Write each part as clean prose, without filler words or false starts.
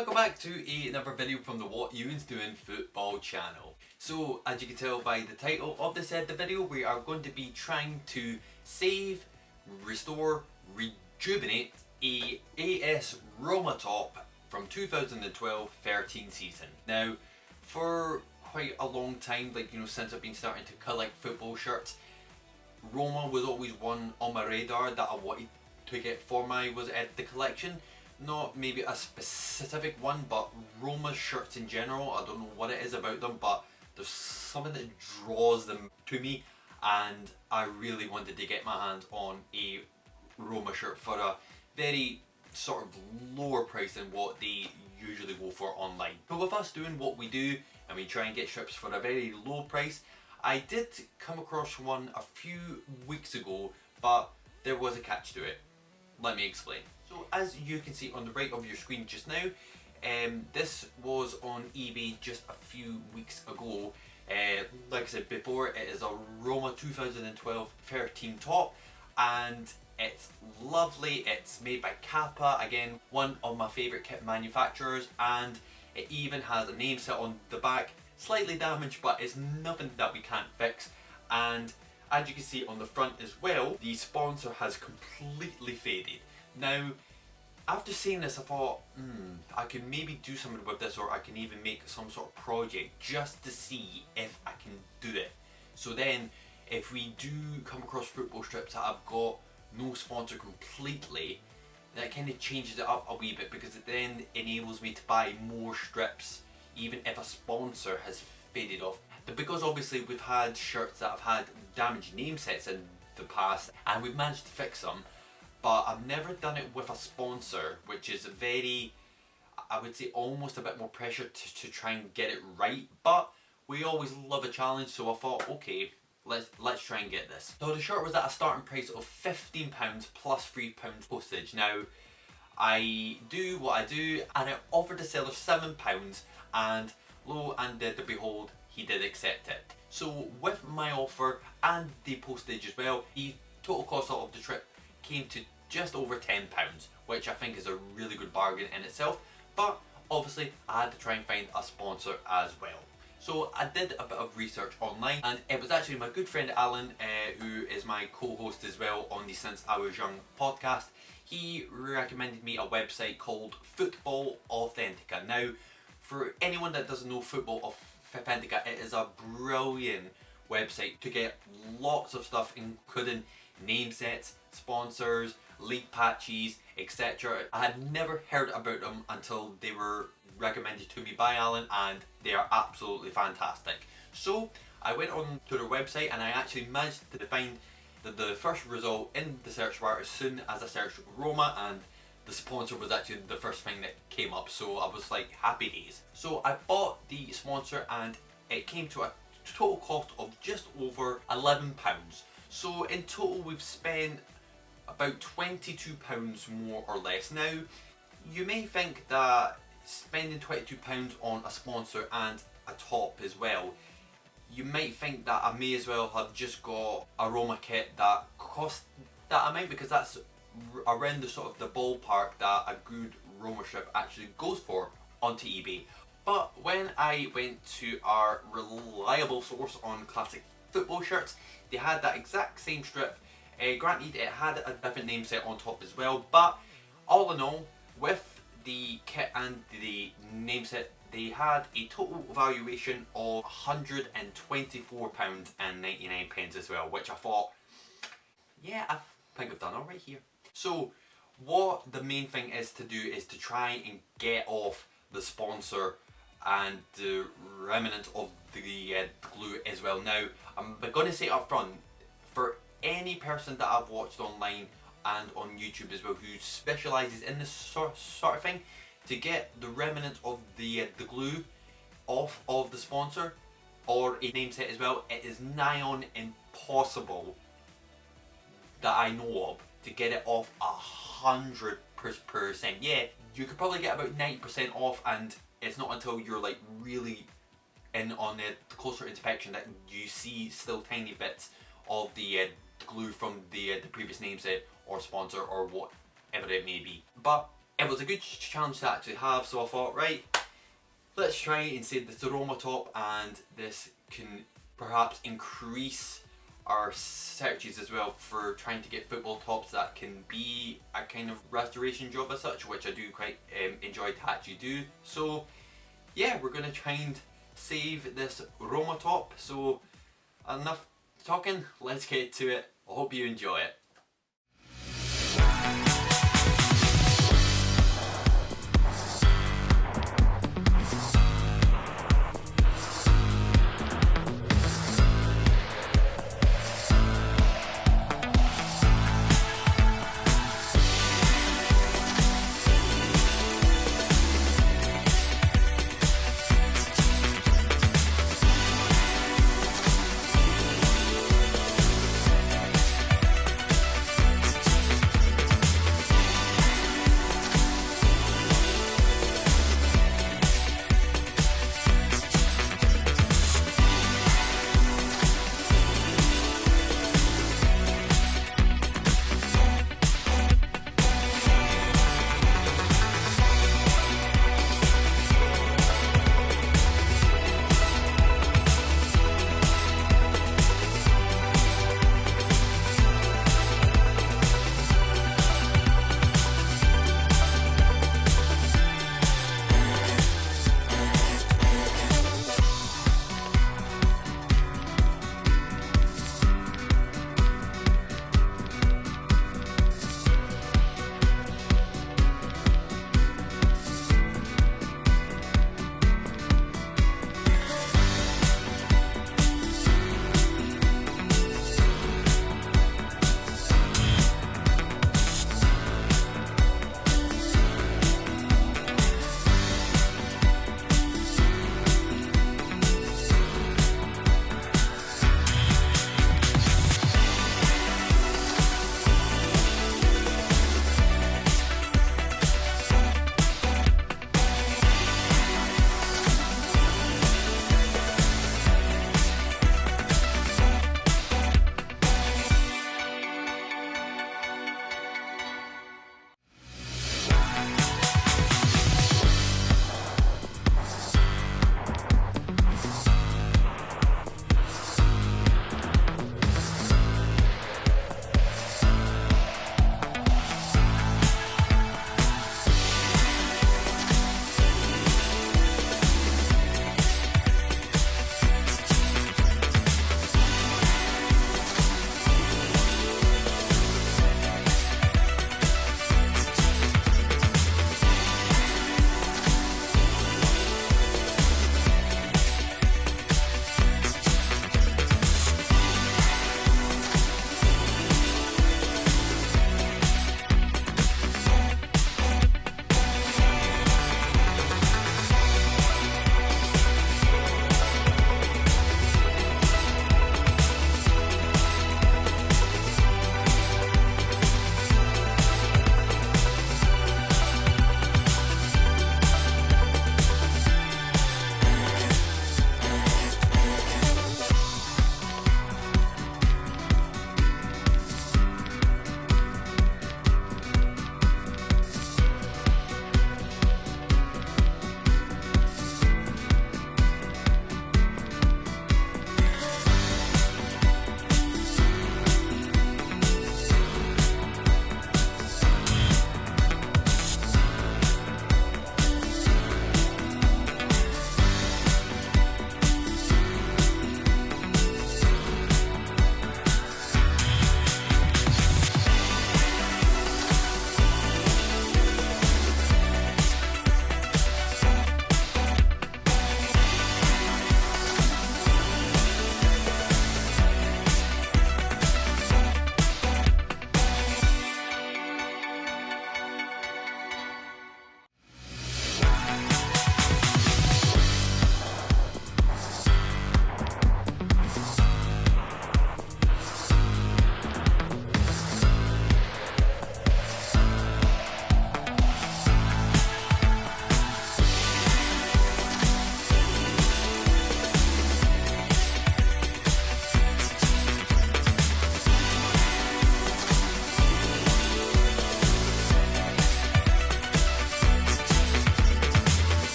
welcome back to another video from the WhatEwen'sDoin football channel. So as you can tell by the title of this the video, we are going to be trying to save, restore, rejuvenate a AS Roma top from 2012-13 season. Now for quite a long time, since I've been starting to collect football shirts, Roma was always one on my radar that I wanted to get for the collection. Not maybe a specific one, but Roma shirts in general. I don't know what it is about them, but there's something that draws them to me, and I really wanted to get my hands on a Roma shirt for a very sort of lower price than what they usually go for online. But with us doing what we do and we try and get shirts for a very low price, I did come across one a few weeks ago, but there was a catch to it. Let me explain. So as you can see on the right of your screen just now, this was on eBay just a few weeks ago. Like I said before, it is a Roma 2012-13 top, and it's lovely. It's made by Kappa, again one of my favourite kit manufacturers, and it even has a name set on the back, slightly damaged, but it's nothing that we can't fix. And as you can see on the front as well, the sponsor has completely faded. Now, after seeing this, I thought, I can maybe do something with this, or I can even make some sort of project just to see if I can do it. So then, if we do come across football strips that I've got no sponsor completely, that kind of changes it up a wee bit, because it then enables me to buy more strips even if a sponsor has faded off. Because obviously we've had shirts that have had damaged name sets in the past and we've managed to fix them, but I've never done it with a sponsor, which is very, I would say, almost a bit more pressure to try and get it right. But we always love a challenge, so I thought, okay, let's try and get this. So the shirt was at a starting price of £15 plus £3 postage. Now I do what I do, and I offered the seller £7, and lo and behold, he did accept it. So with my offer and the postage as well, the total cost of the trip came to just over £10, which I think is a really good bargain in itself. But obviously I had to try and find a sponsor as well. So I did a bit of research online, and it was actually my good friend Alan, who is my co-host as well on the Since I Was Young podcast. He recommended me a website called Football-Authentica. Now, for anyone that doesn't know Football-Authentica, it is a brilliant website to get lots of stuff, including name sets, sponsors, league patches, etc. I had never heard about them until they were recommended to me by Alan, and they are absolutely fantastic. So I went on to their website, and I actually managed to find the first result in the search bar as soon as I searched Roma, and the sponsor was actually the first thing that came up, so I was like, happy days. So I bought the sponsor, and it came to a total cost of just over £11. So in total we've spent about £22 more or less. Now you may think that spending £22 on a sponsor and a top as well, you might think that I may as well have just got a Roma kit that cost that amount, because that's around the sort of the ballpark that a good Roma strip actually goes for onto eBay. But when I went to our reliable source on classic football shirts, they had that exact same strip. Granted, it had a different name set on top as well, but all in all, with the kit and the name set, they had a total valuation of £124.99 as well, which I thought, yeah, I think I've done alright here. So what the main thing is to do is to try and get off the sponsor and the remnant of the glue as well. Now I'm going to say up front, for any person that I've watched online and on YouTube as well who specialises in this sort of thing, to get the remnant of the glue off of the sponsor or a name set as well, it is nigh on impossible that I know of to get it off 100%. Yeah, you could probably get about 90% off, and it's not until you're like really in on the closer inspection that you see still tiny bits of the glue from the previous name set or sponsor or whatever it may be. But it was a good challenge to actually have, so I thought, right, let's try and save this Roma top, and this can perhaps increase our searches as well for trying to get football tops that can be a kind of restoration job as such, which I do quite enjoy to actually do. So yeah, we're going to try and save this Roma top. So enough talking, let's get to it. I hope you enjoy it.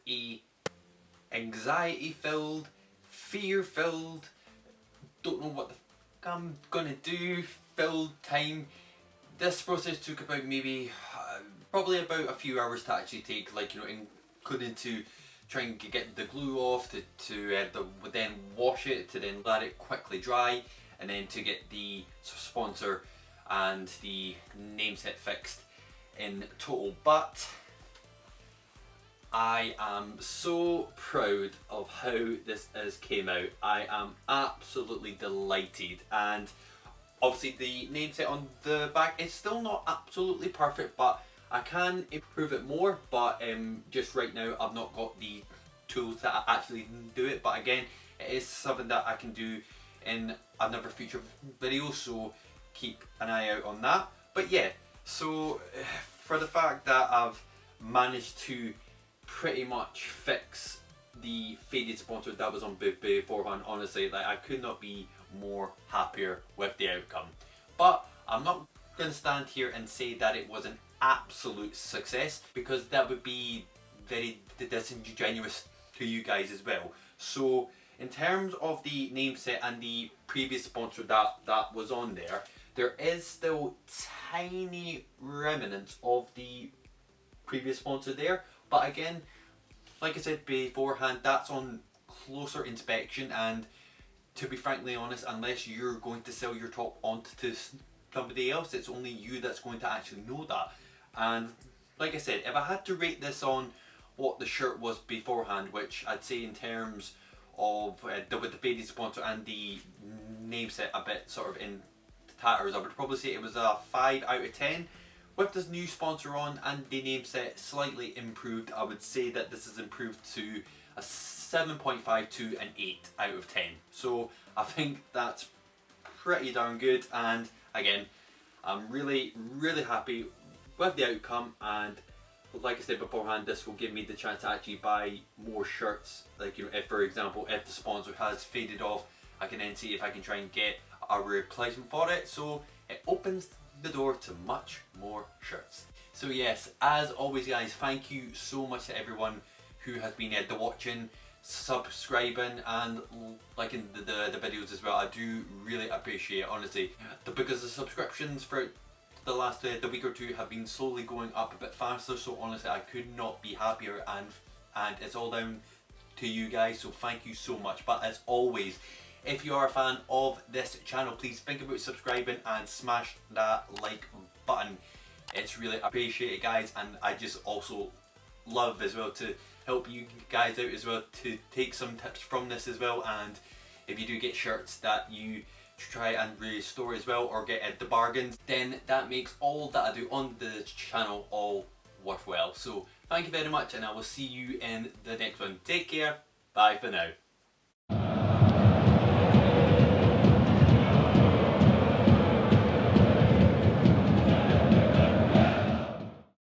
a anxiety filled, fear filled, don't know what the I'm gonna do filled time. This process took about maybe probably about a few hours to actually take, like, you know, including to try and get the glue off, to then wash it, to then let it quickly dry, and then to get the sponsor and the name set fixed in total. But I am so proud of how this has came out. I am absolutely delighted, and obviously the name set on the back is still not absolutely perfect, but I can improve it more. But just right now I've not got the tools to actually do it, but again, it is something that I can do in another future video, so keep an eye out on that. But yeah, so for the fact that I've managed to pretty much fix the faded sponsor that was on beforehand, honestly, like, I could not be more happier with the outcome. But I'm not going to stand here and say that it was an absolute success, because that would be very disingenuous to you guys as well. So in terms of the name set and the previous sponsor that was on there, there is still tiny remnants of the previous sponsor there, but again, like I said beforehand, that's on closer inspection, and to be frankly honest, unless you're going to sell your top onto somebody else, it's only you that's going to actually know that. And like I said, if I had to rate this on what the shirt was beforehand, which I'd say in terms of with the faded sponsor and the name set a bit sort of in tatters, I would probably say it was a 5 out of 10. With this new sponsor on and the name set slightly improved, I would say that this has improved to a 7.5 to an 8 out of 10. So I think that's pretty darn good, and again, I'm really happy with the outcome. And like I said beforehand, this will give me the chance to actually buy more shirts. Like, you know, if for example, if the sponsor has faded off, I can then see if I can try and get a replacement for it. So it opens the door to much more shirts. So yes, as always guys, thank you so much to everyone who has been watching, subscribing and liking the videos as well. I do really appreciate it, honestly, because the subscriptions for the last the week or two have been slowly going up a bit faster, so honestly I could not be happier, and it's all down to you guys, so thank you so much. But as always, if you are a fan of this channel, please think about subscribing and smash that like button. It's really appreciated guys, and I just also love as well to help you guys out as well, to take some tips from this as well. And if you do get shirts that you try and restore as well, or get the bargains, then that makes all that I do on the channel all worthwhile. So thank you very much, and I will see you in the next one. Take care, bye for now.